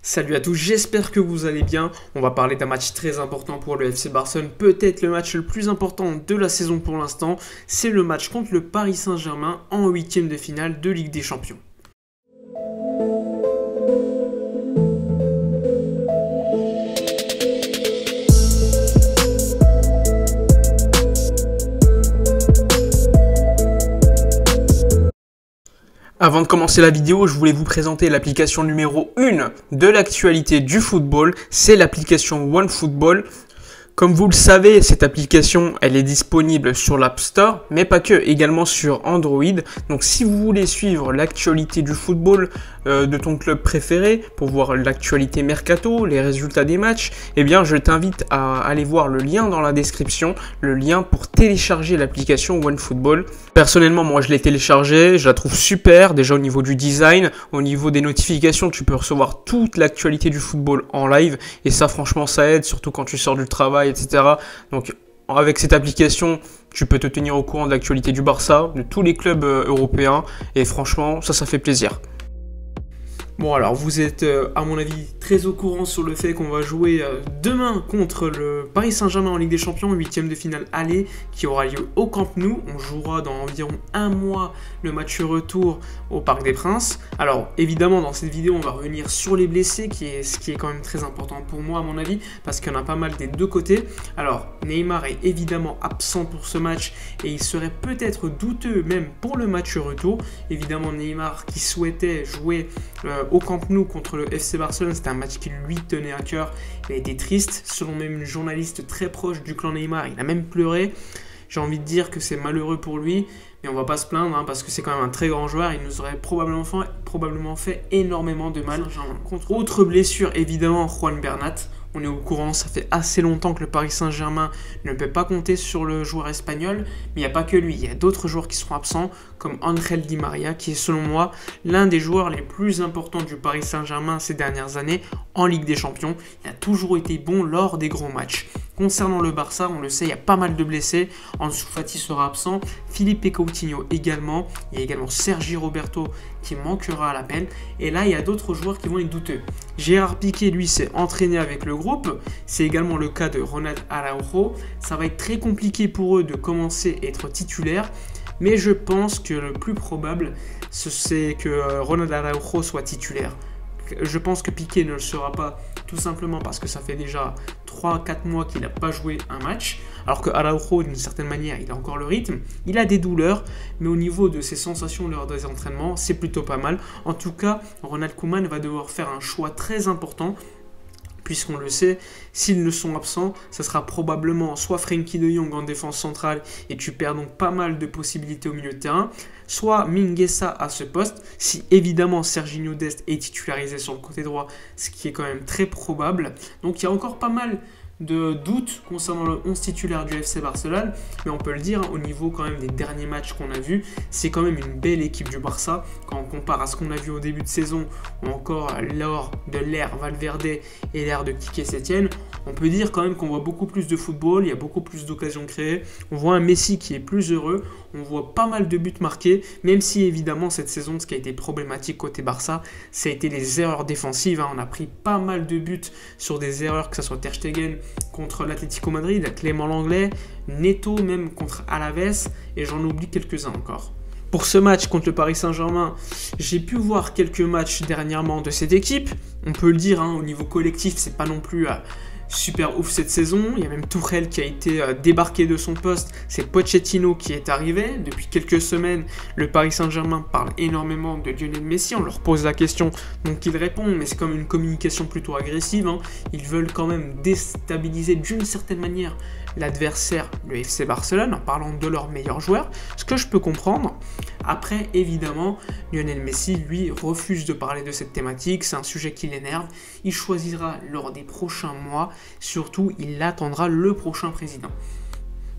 Salut à tous, j'espère que vous allez bien. On va parler d'un match très important pour le FC Barcelone, peut-être le match le plus important de la saison pour l'instant. C'est le match contre le Paris Saint-Germain en huitième de finale de Ligue des Champions. Avant de commencer la vidéo, je voulais vous présenter l'application numéro 1 de l'actualité du football. C'est l'application OneFootball. Comme vous le savez, cette application, elle est disponible sur l'App Store, mais pas que, également sur Android. Donc si vous voulez suivre l'actualité du football de ton club préféré, pour voir l'actualité mercato, les résultats des matchs, eh bien je t'invite à aller voir le lien dans la description, le lien pour télécharger l'application OneFootball. Personnellement, moi je l'ai téléchargée, je la trouve super, déjà au niveau du design, au niveau des notifications, tu peux recevoir toute l'actualité du football en live, et ça franchement ça aide, surtout quand tu sors du travail, etc. Donc avec cette application, tu peux te tenir au courant de l'actualité du Barça, de tous les clubs européens, et franchement, ça fait plaisir. Bon alors vous êtes à mon avis très au courant sur le fait qu'on va jouer demain contre le Paris Saint-Germain en Ligue des Champions, huitième de finale aller qui aura lieu au Camp Nou. On jouera dans environ un mois le match retour au Parc des Princes. Alors évidemment dans cette vidéo on va revenir sur les blessés ce qui est quand même très important pour moi à mon avis parce qu'il y en a pas mal des deux côtés. Alors Neymar est évidemment absent pour ce match et il serait peut-être douteux même pour le match retour. Évidemment Neymar qui souhaitait jouer au Camp Nou contre le FC Barcelone, c'était un match qui lui tenait à cœur. Il a été triste, selon même une journaliste très proche du clan Neymar, il a même pleuré. J'ai envie de dire que c'est malheureux pour lui, mais on va pas se plaindre parce que c'est quand même un très grand joueur. Il nous aurait probablement fait énormément de mal. Contre autre blessure, évidemment, Juan Bernat. On est au courant, ça fait assez longtemps que le Paris Saint-Germain ne peut pas compter sur le joueur espagnol, mais il n'y a pas que lui, il y a d'autres joueurs qui seront absents, comme Ángel Di María, qui est selon moi l'un des joueurs les plus importants du Paris Saint-Germain ces dernières années en Ligue des Champions. Il a toujours été bon lors des gros matchs. Concernant le Barça, on le sait, il y a pas mal de blessés. Ansu Fati sera absent, Philippe Coutinho également, il y a également Sergi Roberto qui manquera à l'appel. Et là, il y a d'autres joueurs qui vont être douteux. Gérard Piqué, lui, s'est entraîné avec le groupe. C'est également le cas de Ronald Araujo. Ça va être très compliqué pour eux de commencer à être titulaires. Mais je pense que le plus probable, c'est que Ronald Araujo soit titulaire. Je pense que Piqué ne le sera pas, tout simplement parce que ça fait déjà 3-4 mois qu'il n'a pas joué un match, alors que Araujo, d'une certaine manière, il a encore le rythme, il a des douleurs, mais au niveau de ses sensations lors des entraînements, c'est plutôt pas mal. En tout cas, Ronald Koeman va devoir faire un choix très important, puisqu'on le sait, s'ils ne sont absents, ça sera probablement soit Frenkie de Jong en défense centrale, et tu perds donc pas mal de possibilités au milieu de terrain, soit Mingueza à ce poste, si évidemment Serginho Dest est titularisé sur le côté droit, ce qui est quand même très probable. Donc il y a encore pas mal de doutes concernant le 11 titulaire du FC Barcelone, mais on peut le dire, au niveau quand même des derniers matchs qu'on a vus, c'est quand même une belle équipe du Barça, quand on compare à ce qu'on a vu au début de saison, ou encore lors de l'ère Valverde et l'ère de Quique Setién, on peut dire quand même qu'on voit beaucoup plus de football, il y a beaucoup plus d'occasions créées, on voit un Messi qui est plus heureux, on voit pas mal de buts marqués, même si évidemment cette saison, ce qui a été problématique côté Barça, ça a été les erreurs défensives, on a pris pas mal de buts sur des erreurs, que ce soit Ter Stegen contre l'Atlético Madrid, Clément Lenglet, Neto même contre Alaves, et j'en oublie quelques-uns encore. Pour ce match contre le Paris Saint-Germain, j'ai pu voir quelques matchs dernièrement de cette équipe. On peut le dire, au niveau collectif, c'est pas non plus super ouf cette saison. Il y a même Tuchel qui a été débarqué de son poste. C'est Pochettino qui est arrivé. Depuis quelques semaines, le Paris Saint-Germain parle énormément de Lionel Messi. On leur pose la question, donc ils répondent, mais c'est comme une communication plutôt agressive. Ils veulent quand même déstabiliser d'une certaine manière l'adversaire, le FC Barcelone, en parlant de leurs meilleurs joueurs, ce que je peux comprendre. Après, évidemment, Lionel Messi, lui, refuse de parler de cette thématique, c'est un sujet qui l'énerve. Il choisira lors des prochains mois, surtout, il attendra le prochain président.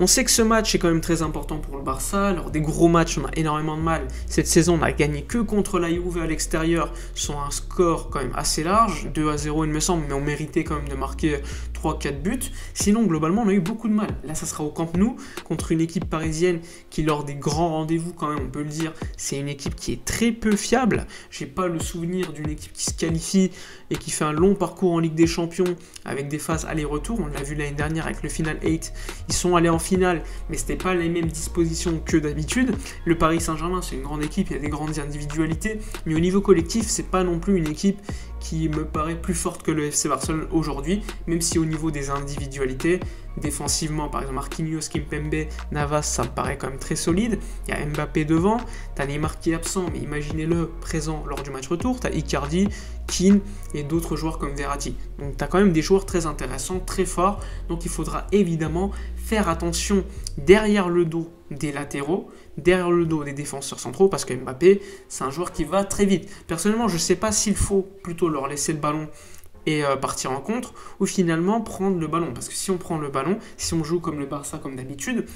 On sait que ce match est quand même très important pour le Barça. Lors des gros matchs, on a énormément de mal. Cette saison, on n'a gagné que contre la Juve à l'extérieur, sur un score quand même assez large, 2-0 il me semble, mais on méritait quand même de marquer 3-4 buts. Sinon, globalement, on a eu beaucoup de mal. Là, ça sera au Camp Nou contre une équipe parisienne qui, lors des grands rendez-vous, quand même, on peut le dire, c'est une équipe qui est très peu fiable. J'ai pas le souvenir d'une équipe qui se qualifie et qui fait un long parcours en Ligue des Champions avec des phases aller-retour. On l'a vu l'année dernière avec le Final 8. Ils sont allés en finale, mais c'était pas les mêmes dispositions que d'habitude. Le Paris Saint-Germain, c'est une grande équipe, il y a des grandes individualités, mais au niveau collectif, c'est pas non plus une équipe qui me paraît plus forte que le FC Barcelone aujourd'hui, même si au niveau des individualités, défensivement, par exemple Marquinhos, Kimpembe, Navas, ça me paraît quand même très solide. Il y a Mbappé devant, t'as Neymar qui est absent, mais imaginez-le présent lors du match retour, t'as Icardi, Keane et d'autres joueurs comme Verratti. Donc t'as quand même des joueurs très intéressants, très forts, donc il faudra évidemment faire attention derrière le dos des latéraux, derrière le dos des défenseurs centraux, parce que Mbappé, c'est un joueur qui va très vite. Personnellement, je ne sais pas s'il faut plutôt leur laisser le ballon et partir en contre, ou finalement prendre le ballon. Parce que si on prend le ballon, si on joue comme le Barça, comme d'habitude,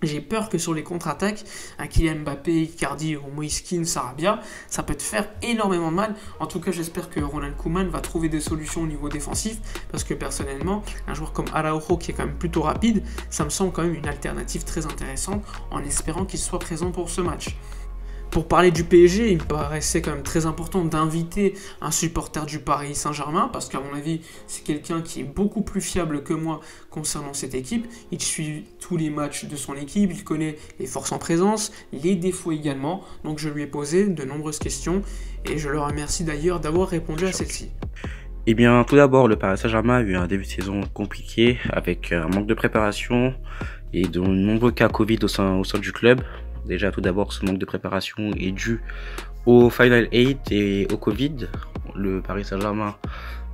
j'ai peur que sur les contre-attaques, un Kylian Mbappé, Icardi ou Moïse Kean, Sarabia, ça peut te faire énormément de mal. En tout cas, j'espère que Ronald Koeman va trouver des solutions au niveau défensif, parce que personnellement, un joueur comme Araujo, qui est quand même plutôt rapide, ça me semble quand même une alternative très intéressante, en espérant qu'il soit présent pour ce match. Pour parler du PSG, il me paraissait quand même très important d'inviter un supporter du Paris Saint-Germain, parce qu'à mon avis, c'est quelqu'un qui est beaucoup plus fiable que moi concernant cette équipe. Il suit tous les matchs de son équipe, il connaît les forces en présence, les défauts également. Donc je lui ai posé de nombreuses questions et je le remercie d'ailleurs d'avoir répondu à celle-ci. Eh bien, tout d'abord, le Paris Saint-Germain a eu un début de saison compliqué, avec un manque de préparation et de nombreux cas Covid au sein du club. Déjà, tout d'abord, ce manque de préparation est dû au Final 8 et au Covid. Le Paris Saint-Germain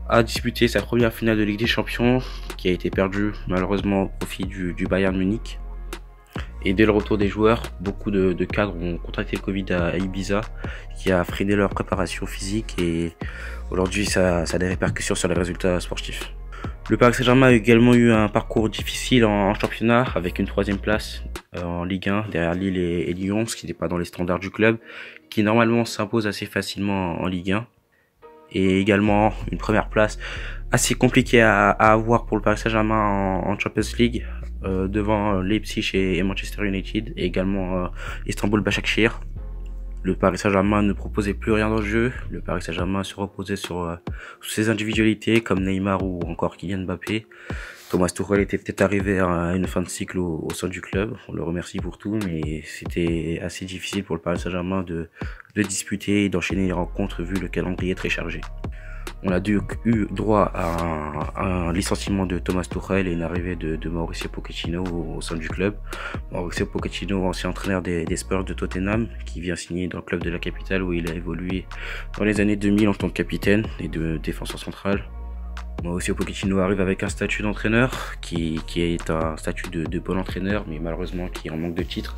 a disputé sa première finale de Ligue des Champions, qui a été perdue malheureusement au profit du Bayern Munich. Et dès le retour des joueurs, beaucoup de cadres ont contracté le Covid à Ibiza, qui a freiné leur préparation physique, et aujourd'hui ça a des répercussions sur les résultats sportifs. Le Paris Saint-Germain a également eu un parcours difficile en championnat, avec une 3e place en Ligue 1 derrière Lille et Lyon, ce qui n'est pas dans les standards du club, qui normalement s'impose assez facilement en Ligue 1. Et également une première place assez compliquée à avoir pour le Paris Saint-Germain en Champions League, devant Leipzig et Manchester United, et également Istanbul Başakşehir. Le Paris Saint-Germain ne proposait plus rien dans le jeu. Le Paris Saint-Germain se reposait sur ses individualités comme Neymar ou encore Kylian Mbappé. Thomas Tuchel était peut-être arrivé à une fin de cycle au sein du club. On le remercie pour tout, mais c'était assez difficile pour le Paris Saint-Germain de disputer et d'enchaîner les rencontres vu le calendrier très chargé. On a eu droit à un licenciement de Thomas Tuchel et une arrivée de Mauricio Pochettino au sein du club. Mauricio Pochettino, ancien entraîneur des Spurs de Tottenham, qui vient signer dans le club de la capitale où il a évolué dans les années 2000 en tant que capitaine et de défenseur central. Mauricio Pochettino arrive avec un statut d'entraîneur qui est un statut de bon entraîneur, mais malheureusement qui est en manque de titres.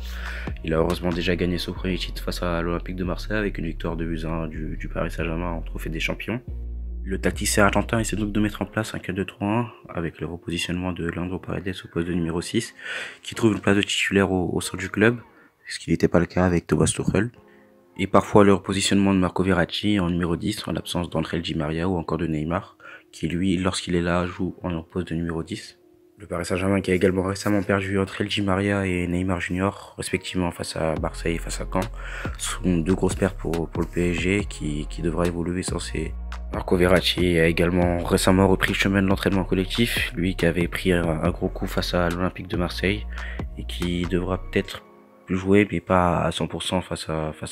Il a heureusement déjà gagné son premier titre face à l'Olympique de Marseille avec une victoire de 2-1 du Paris Saint-Germain en trophée des champions. Le tacticien argentin essaie donc de mettre en place un 4-2-3-1 avec le repositionnement de Leandro Paredes au poste de numéro 6, qui trouve une place de titulaire au sein du club, ce qui n'était pas le cas avec Thomas Tuchel. Et parfois le repositionnement de Marco Verratti en numéro 10 en l'absence d'André Di Maria ou encore de Neymar, qui lui, lorsqu'il est là, joue en poste de numéro 10. Le Paris Saint-Germain qui a également récemment perdu André Di Maria et Neymar Junior, respectivement face à Marseille et face à Caen, sont deux grosses pertes pour le PSG qui devra évoluer sans ces... Marco Verratti a également récemment repris le chemin de l'entraînement collectif, lui qui avait pris un gros coup face à l'Olympique de Marseille et qui devra peut-être jouer mais pas à 100% face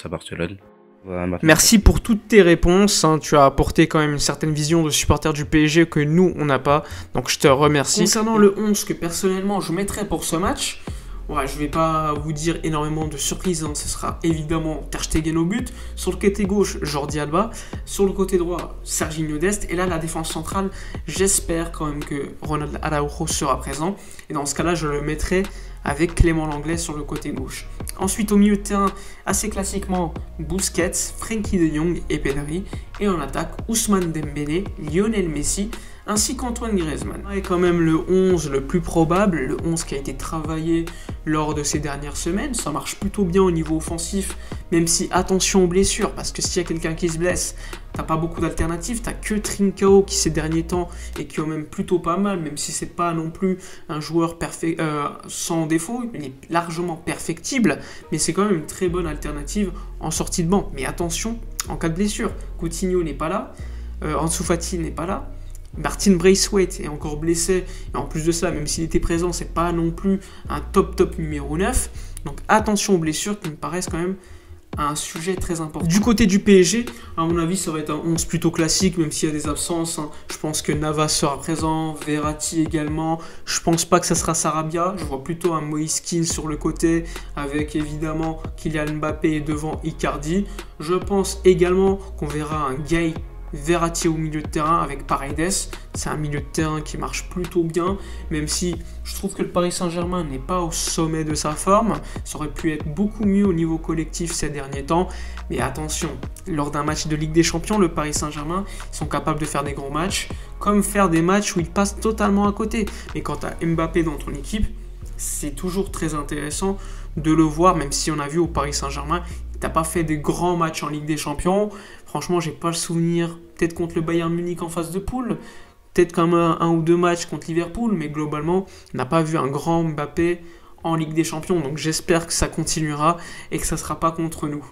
à Barcelone. Voilà, merci pour toutes tes réponses, tu as apporté quand même une certaine vision de supporter du PSG que nous on n'a pas, donc je te remercie. Concernant le 11 que personnellement je mettrais pour ce match, ouais, je vais pas vous dire énormément de surprises, ce sera évidemment Ter Stegen au but. Sur le côté gauche, Jordi Alba. Sur le côté droit, Serginho Dest. Et là, la défense centrale, j'espère quand même que Ronald Araujo sera présent. Et dans ce cas-là, je le mettrai avec Clément Lenglet sur le côté gauche. Ensuite, au milieu de terrain, assez classiquement, Busquets, Frenkie de Jong et Pedri. Et en attaque, Ousmane Dembélé, Lionel Messi, ainsi qu'Antoine Griezmann. Et quand même le 11 le plus probable, le 11 qui a été travaillé lors de ces dernières semaines. Ça marche plutôt bien au niveau offensif, même si attention aux blessures, parce que s'il y a quelqu'un qui se blesse, t'as pas beaucoup d'alternatives, t'as que Trincao qui ces derniers temps et qui est même plutôt pas mal, même si c'est pas non plus un joueur sans défaut, il est largement perfectible, mais c'est quand même une très bonne alternative en sortie de banc. Mais attention, en cas de blessure, Coutinho n'est pas là, Ansu Fati n'est pas là, Martin Braithwaite est encore blessé, et en plus de ça, même s'il était présent, c'est pas non plus un top numéro 9. Donc attention aux blessures qui me paraissent quand même un sujet très important. Du côté du PSG, à mon avis, ça va être un 11 plutôt classique, même s'il y a des absences. Je pense que Navas sera présent, Verratti également. Je pense pas que ça sera Sarabia. Je vois plutôt un Moïse Kean sur le côté, avec évidemment Kylian Mbappé devant Icardi. Je pense également qu'on verra un Gueye Verratti au milieu de terrain avec Paredes. C'est un milieu de terrain qui marche plutôt bien, même si je trouve que le Paris Saint-Germain n'est pas au sommet de sa forme. Ça aurait pu être beaucoup mieux au niveau collectif ces derniers temps. Mais attention, lors d'un match de Ligue des Champions, le Paris Saint-Germain, ils sont capables de faire des gros matchs, comme faire des matchs où ils passent totalement à côté. Et quand tu as Mbappé dans ton équipe, c'est toujours très intéressant de le voir, même si on a vu au Paris Saint-Germain, il n'a pas fait des grands matchs en Ligue des Champions. Franchement, j'ai pas le souvenir, peut-être contre le Bayern Munich en phase de poule, peut-être comme un ou deux matchs contre Liverpool, mais globalement, on n'a pas vu un grand Mbappé en Ligue des Champions. Donc j'espère que ça continuera et que ça ne sera pas contre nous.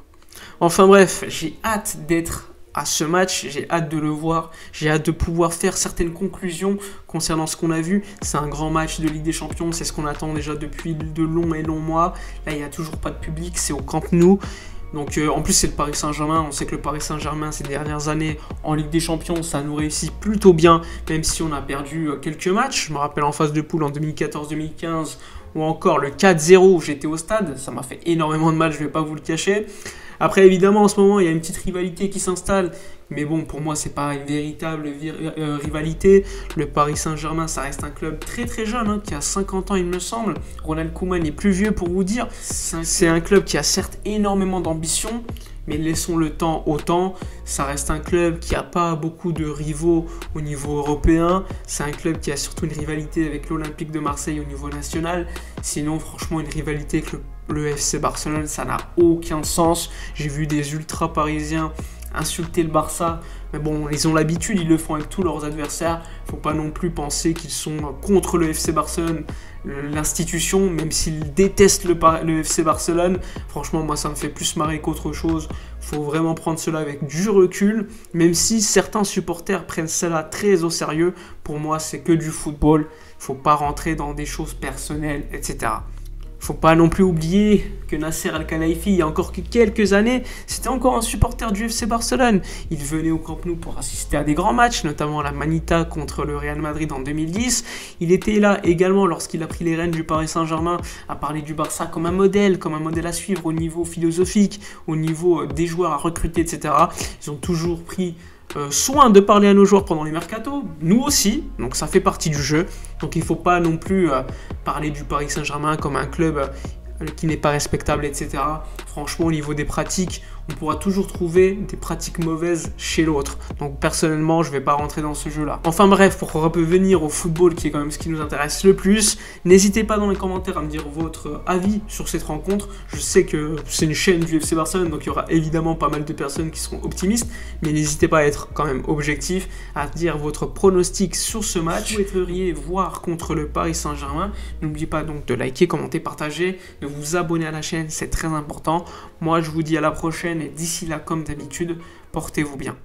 Enfin bref, j'ai hâte d'être à ce match, j'ai hâte de le voir, j'ai hâte de pouvoir faire certaines conclusions concernant ce qu'on a vu. C'est un grand match de Ligue des Champions, c'est ce qu'on attend déjà depuis de longs et longs mois. Là, il n'y a toujours pas de public, c'est au Camp Nou. Donc en plus c'est le Paris Saint-Germain, on sait que le Paris Saint-Germain ces dernières années en Ligue des Champions ça nous réussit plutôt bien, même si on a perdu quelques matchs. Je me rappelle en phase de poule en 2014-2015 ou encore le 4-0 où j'étais au stade, ça m'a fait énormément de mal, je ne vais pas vous le cacher. Après évidemment en ce moment il y a une petite rivalité qui s'installe, mais bon pour moi c'est pas une véritable rivalité. Le Paris Saint-Germain ça reste un club très très jeune, hein, qui a 50 ans il me semble. Ronald Koeman est plus vieux pour vous dire. C'est un club qui a certes énormément d'ambition, mais laissons le temps au temps. Ça reste un club qui n'a pas beaucoup de rivaux au niveau européen. C'est un club qui a surtout une rivalité avec l'Olympique de Marseille au niveau national. Sinon franchement une rivalité avec le FC Barcelone ça n'a aucun sens. J'ai vu des ultras parisiens insulter le Barça, mais bon, ils ont l'habitude, ils le font avec tous leurs adversaires. Faut pas non plus penser qu'ils sont contre le FC Barcelone, l'institution, même s'ils détestent le FC Barcelone. Franchement, moi, ça me fait plus marrer qu'autre chose. Faut vraiment prendre cela avec du recul, même si certains supporters prennent cela très au sérieux. Pour moi, c'est que du football. Faut pas rentrer dans des choses personnelles, etc. Faut pas non plus oublier que Nasser Al-Khelaifi, il y a encore quelques années, c'était encore un supporter du FC Barcelone. Il venait au Camp Nou pour assister à des grands matchs, notamment la Manita contre le Real Madrid en 2010. Il était là également lorsqu'il a pris les rênes du Paris Saint-Germain à parler du Barça comme un modèle à suivre au niveau philosophique, au niveau des joueurs à recruter, etc. Ils ont toujours pris soin de parler à nos joueurs pendant les mercatos, nous aussi, donc ça fait partie du jeu. Donc il ne faut pas non plus parler du Paris Saint-Germain comme un club qui n'est pas respectable, etc. Franchement, au niveau des pratiques, on pourra toujours trouver des pratiques mauvaises chez l'autre. Donc personnellement, je ne vais pas rentrer dans ce jeu-là. Enfin bref, pour revenir au football, qui est quand même ce qui nous intéresse le plus, n'hésitez pas dans les commentaires à me dire votre avis sur cette rencontre. Je sais que c'est une chaîne du FC Barcelone, donc il y aura évidemment pas mal de personnes qui seront optimistes, mais n'hésitez pas à être quand même objectif, à dire votre pronostic sur ce match. Vous souhaiteriez voir contre le Paris Saint-Germain. N'oubliez pas donc de liker, commenter, partager, de vous abonner à la chaîne, c'est très important. Moi, je vous dis à la prochaine et d'ici là, comme d'habitude, portez-vous bien.